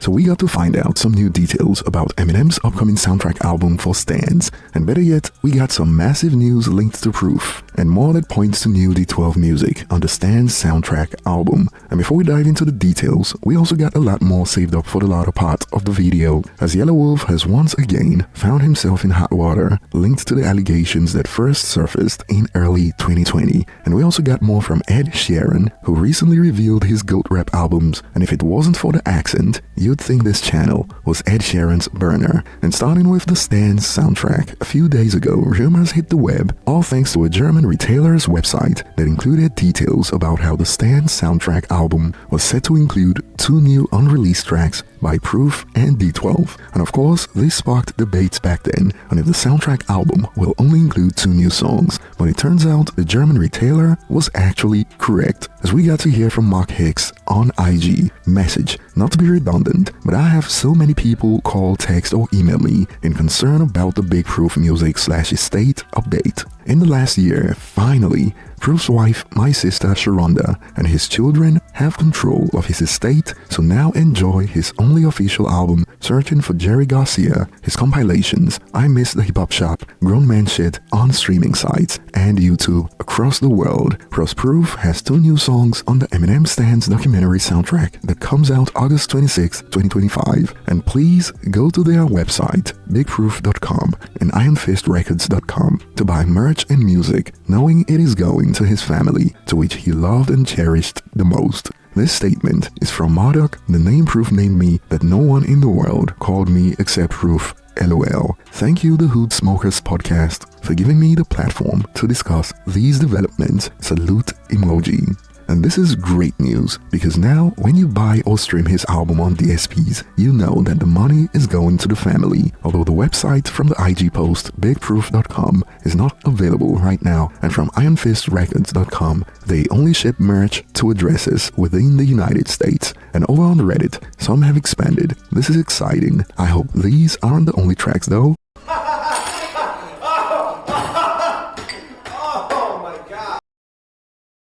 So we got to find out some new details about Eminem's upcoming soundtrack album for STANS, and better yet, we got some massive news linked to Proof, and more that points to new D12 music on the STANS soundtrack album. And before we dive into the details, we also got a lot more saved up for the latter part of the video, as Yelawolf has once again found himself in hot water, linked to the allegations that first surfaced in early 2020. And we also got more from Ed Sheeran, who recently revealed his GOAT rap albums, and if it wasn't for the accent, you'd think this channel was Ed Sheeran's burner. And starting with the STANS soundtrack, a few days ago, rumors hit the web, all thanks to a German retailer's website that included details about how the STANS soundtrack album was set to include 2 new unreleased tracks by Proof and D12. And of course, this sparked debates back then on if the soundtrack album will only include 2 new songs, but it turns out the German retailer was actually correct, as we got to hear from Mark Hicks on IG. Message: not to be redundant, but I have so many people call, text or email me in concern about the big Proof Music / estate update. In the last year, finally, Proof's wife, my sister Sharonda, and his children have control of his estate, so now enjoy his only official album, Searching for Jerry Garcia, his compilations, I Miss the Hip Hop Shop, Grown Man Shit, on streaming sites and YouTube across the world. Plus, Proof has 2 new songs on the Eminem STANS documentary soundtrack that comes out August 26, 2025. And please go to their website, bigproof.com and ironfistrecords.com to buy merch and music, knowing it is going to his family, to which he loved and cherished the most. This statement is from Marduk, the name Proof named me that no one in the world called me except Proof. LOL. Thank you, the Hood Smokers podcast, for giving me the platform to discuss these developments. Salute emoji. And this is great news, because now when you buy or stream his album on DSPs, you know that the money is going to the family. Although the website from the IG post, bigproof.com, is not available right now, and from ironfistrecords.com, they only ship merch to addresses within the United States. And over on Reddit, some have expanded. This is exciting. I hope these aren't the only tracks though.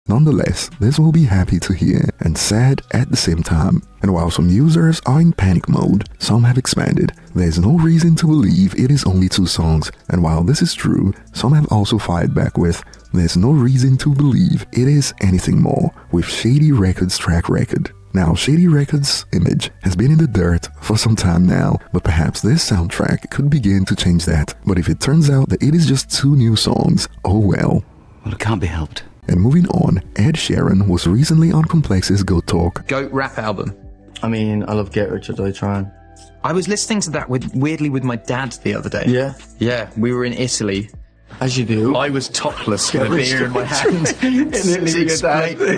Nonetheless, this will be happy to hear and sad at the same time. And while some users are in panic mode, some have expanded. There's no reason to believe it is only 2 songs. And while this is true, some have also fired back with, there's no reason to believe it is anything more, with Shady Records' track record. Now, Shady Records' image has been in the dirt for some time now, but perhaps this soundtrack could begin to change that. But if it turns out that it is just 2 new songs, oh well. Well, it can't be helped. And moving on, Ed Sheeran was recently on Complex's GOAT Talk. GOAT rap album. I mean, I love Get Rich or Die Trying. I was listening to that weirdly with my dad the other day. Yeah? Yeah, we were in Italy. As you do. I was topless with a beer in my hand,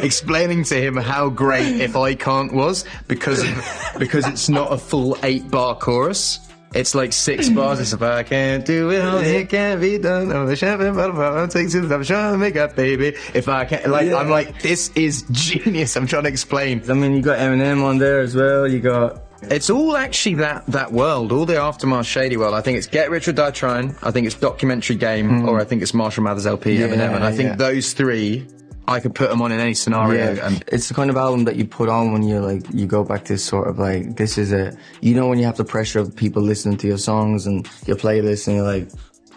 explaining to him how great If I Can't was, because it's not a full 8-bar chorus. It's like 6 bars. It's if I can't do it, it can't be done. I'm the champion, but I'm taking to I'm trying to make up, baby. If I can't, like, yeah. I'm like, this is genius. I'm trying to explain. I mean, you got Eminem on there as well. You got. It's all actually that world, all the Aftermath Shady world. I think it's Get Rich or Die Trying. I think it's Documentary Game, or I think it's Marshall Mathers LP, Eminem. And I think those 3. I could put them on in any scenario. Yeah. And it's the kind of album that you put on when you're like, you go back to sort of like, this is it. You know, when you have the pressure of people listening to your songs and your playlist and you're like,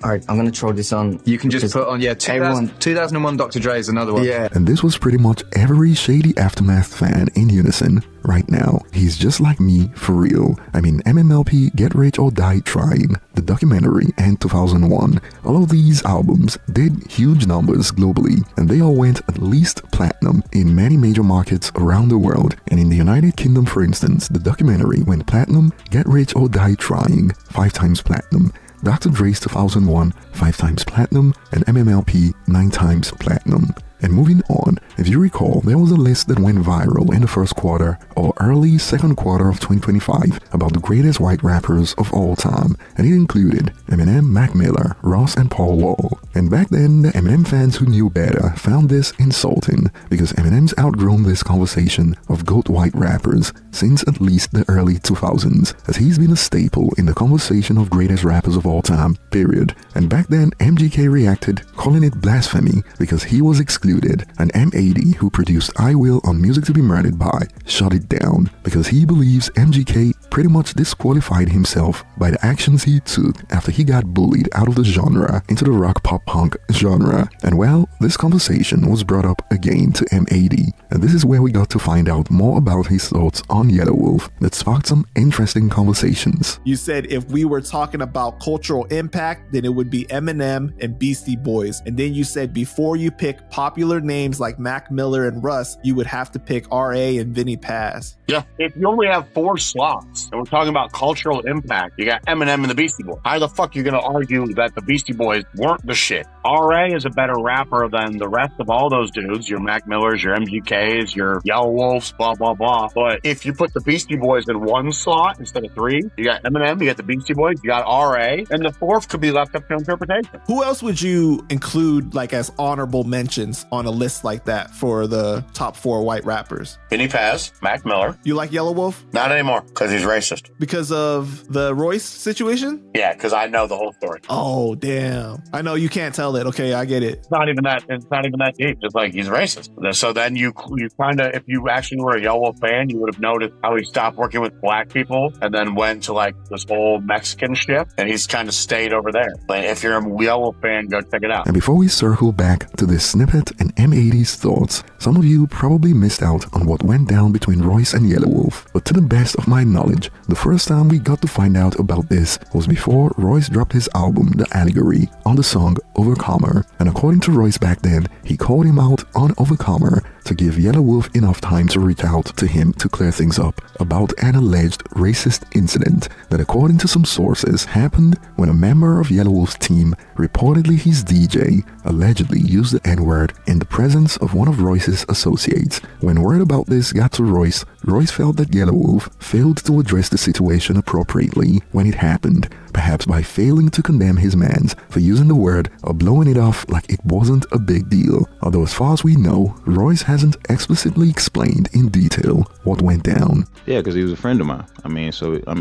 all right, I'm going to throw this on. You can just put on, 2001 Dr. Dre is another one. Yeah. And this was pretty much every Shady Aftermath fan in unison right now. He's just like me, for real. I mean, MMLP, Get Rich or Die Trying, the documentary, and 2001. All of these albums did huge numbers globally, and they all went at least platinum in many major markets around the world. And in the United Kingdom, for instance, the documentary went platinum, Get Rich or Die Trying, 5 times platinum. Dr. Dre's 2001, 5 times platinum, and MMLP, 9 times platinum. And moving on, if you recall, there was a list that went viral in the first quarter or early second quarter of 2025 about the greatest white rappers of all time, and it included Eminem, Mac Miller, Ross, and Paul Wall. And back then, the Eminem fans who knew better found this insulting, because Eminem's outgrown this conversation of GOAT white rappers since at least the early 2000s, as he's been a staple in the conversation of greatest rappers of all time, period. And back then, MGK reacted, calling it blasphemy because he was excluded, and M80, who produced I Will on Music to Be Murdered By, shut it down because he believes MGK pretty much disqualified himself by the actions he took after he got bullied out of the genre into the rock pop punk genre. And well, this conversation was brought up again to M80, and this is where we got to find out more about his thoughts on Yelawolf that sparked some interesting conversations. You said if we were talking about cultural impact, then it would be Eminem and Beastie Boys. And then you said before you pick popular names like Mac Miller and Russ, you would have to pick R.A. and Vinnie Paz. Yeah. If you only have 4 slots and we're talking about cultural impact, you got Eminem and the Beastie Boys. How the fuck are you going to argue that the Beastie Boys weren't the shit? R.A. is a better rapper than the rest of all those dudes, your Mac Millers, your MGKs, your Yelawolves, blah, blah, blah. But if you put the Beastie Boys in 1 slot instead of 3, you got Eminem, you got the Beastie Boys, you got R.A., and the 4th could be left up to interpretation. Who else would you include like as honorable mentions on a list like that for the top 4 white rappers? Vinnie Paz, Mac Miller. You like Yelawolf? Not anymore, because he's racist. Because of the Royce situation? Yeah, because I know the whole story. Oh, damn. I know you can't tell it. Okay, I get it. It's not even that deep. It's like he's racist. So then you kind of, if you actually were a Yelawolf fan, you would have noticed how he stopped working with black people and then went to like this whole Mexican shit, and he's kind of stayed over there. Like, if you're a Yelawolf fan, go check it out. And before we circle back to this snippet and M80's thoughts, some of you probably missed out on what went down between Royce and Yelawolf. But to the best of my knowledge, the first time we got to find out about this was before Royce dropped his album The Allegory on the song Overcomer. And according to Royce back then, he called him out on Overcomer to give Yelawolf enough time to reach out to him to clear things up about an alleged racist incident that, according to some sources, happened when a member of Yelawolf's team, reportedly his DJ, allegedly used the N-word in the presence of one of Royce's associates. When word about this got to Royce, Royce felt that Yelawolf failed to address the situation appropriately when it happened, perhaps by failing to condemn his mans for using the word or blowing it off like it wasn't a big deal. Although as far as we know, Royce hasn't explicitly explained in detail what went down. Yeah, because he was a friend of mine.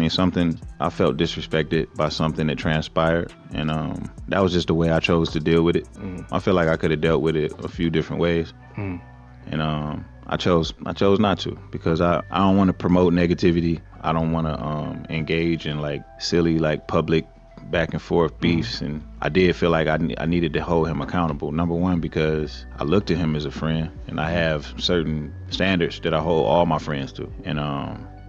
Something, I felt disrespected by something that transpired, and that was just the way I chose to deal with it. I feel like I could have dealt with it a few different ways, and I chose not to, because I don't want to promote negativity. I don't want to engage in like silly like public back and forth beefs, and I did feel like I needed to hold him accountable. Number one, because I look to him as a friend, and I have certain standards that I hold all my friends to, and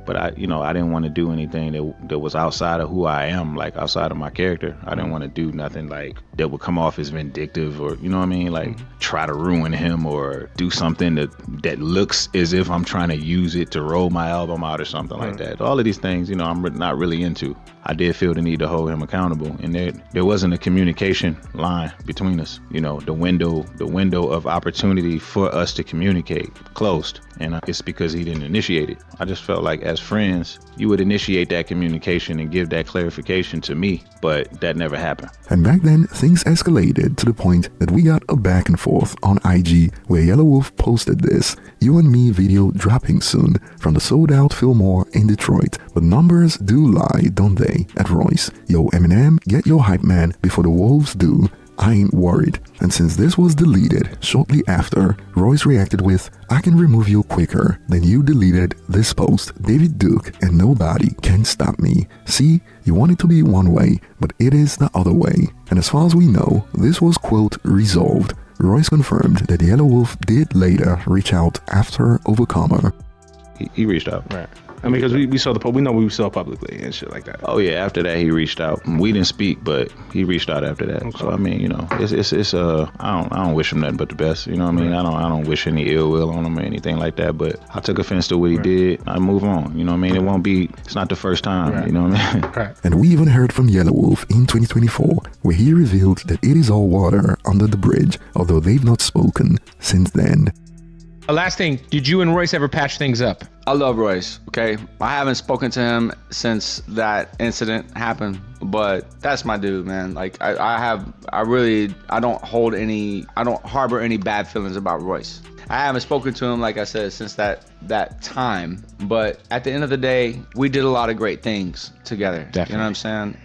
but I didn't want to do anything that was outside of who I am, like outside of my character. I didn't want to do nothing like that would come off as vindictive, or like try to ruin him, or do something that looks as if I'm trying to use it to roll my album out or something like that. All of these things, I'm not really into. I did feel the need to hold him accountable, and there wasn't a communication line between us. The window of opportunity for us to communicate closed, and it's because he didn't initiate it. I just felt like as friends, you would initiate that communication and give that clarification to me, but that never happened. And back then, things escalated to the point that we got a back and forth on IG where Yelawolf posted this "You and Me" video dropping soon from the sold out Fillmore in Detroit. But numbers do lie, don't they? At Royce, "Yo Eminem, get your hype man before the wolves do. I ain't worried." And since this was deleted shortly after, Royce reacted with, "I can remove you quicker than you deleted this post. David Duke and nobody can stop me. See, you want it to be one way, but it is the other way." And as far as we know, this was quote resolved. Royce confirmed that Yelawolf did later reach out after Overcomer. He reached out. Right. Because we saw we know we saw publicly and shit like that. Oh yeah, after that he reached out. We didn't speak, but he reached out after that. Okay. So it's I don't wish him nothing but the best. I don't wish any ill will on him or anything like that. But I took offense to what he did. I move on. It's not the first time. Right. Right. And we even heard from Yelawolf in 2024, where he revealed that it is all water under the bridge, although they've not spoken since then. Last thing, did you and Royce ever patch things up? I love Royce, okay? I haven't spoken to him since that incident happened, but that's my dude, man. Like, I don't harbor any bad feelings about Royce. I haven't spoken to him, like I said, since that time, but at the end of the day, we did a lot of great things together. Definitely. You know what I'm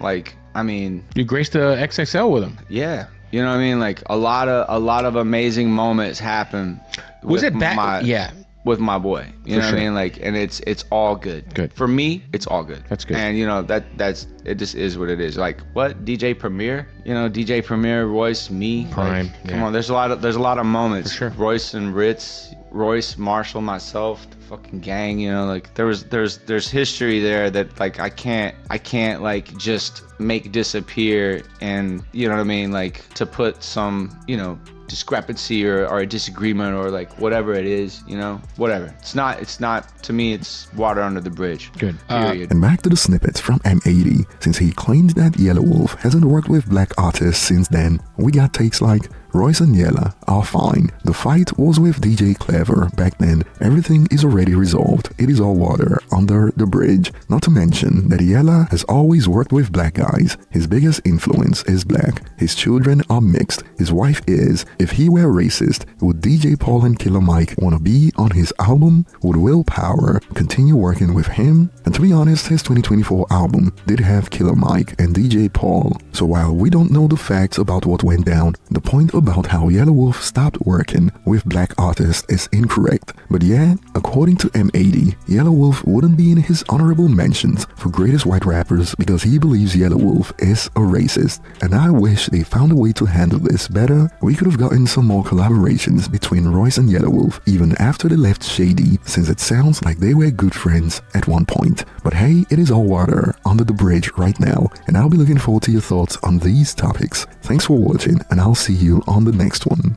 saying? You graced the XXL with him. Yeah. You know what I mean? Like, a lot of amazing moments happen. Was it bad? Yeah. with my boy. You know what sure. I mean? Like, and it's all good. Good. For me, it's all good. That's good. And you know, that's it just is what it is. Like, what? DJ Premier? You know, DJ Premier, Royce, me. Prime, Like, come yeah. on, there's a lot of moments. For sure. Royce and Ritz, Royce, Marshall, myself, the fucking gang, you know, like there's history there that like I can't like just make disappear, and you know what I mean, like to put some, you know, discrepancy or a disagreement or like whatever it is, you know, whatever. It's not to me, it's water under the bridge. Good. Period. And back to the snippets from M80. Since he claimed that Yelawolf hasn't worked with black artists since then, we got takes like, Royce and Yella are fine. The fight was with DJ Clever back then. Everything is already resolved. It is all water under the bridge. Not to mention that Yella has always worked with black guys. His biggest influence is black. His children are mixed. His wife is. If he were racist, would DJ Paul and Killer Mike want to be on his album? Would Will Power continue working with him? And to be honest, his 2024 album did have Killer Mike and DJ Paul. So while we don't know the facts about what went down, the point about how Yelawolf stopped working with black artists is incorrect. But yeah, according to M80, Yelawolf wouldn't be in his honorable mentions for greatest white rappers because he believes Yelawolf is a racist. And I wish they found a way to handle this better. We could have gotten some more collaborations between Royce and Yelawolf even after they left Shady, since it sounds like they were good friends at one point. But hey, it is all water under the bridge right now, and I'll be looking forward to your thoughts on these topics. Thanks for watching, and I'll see you on the next one.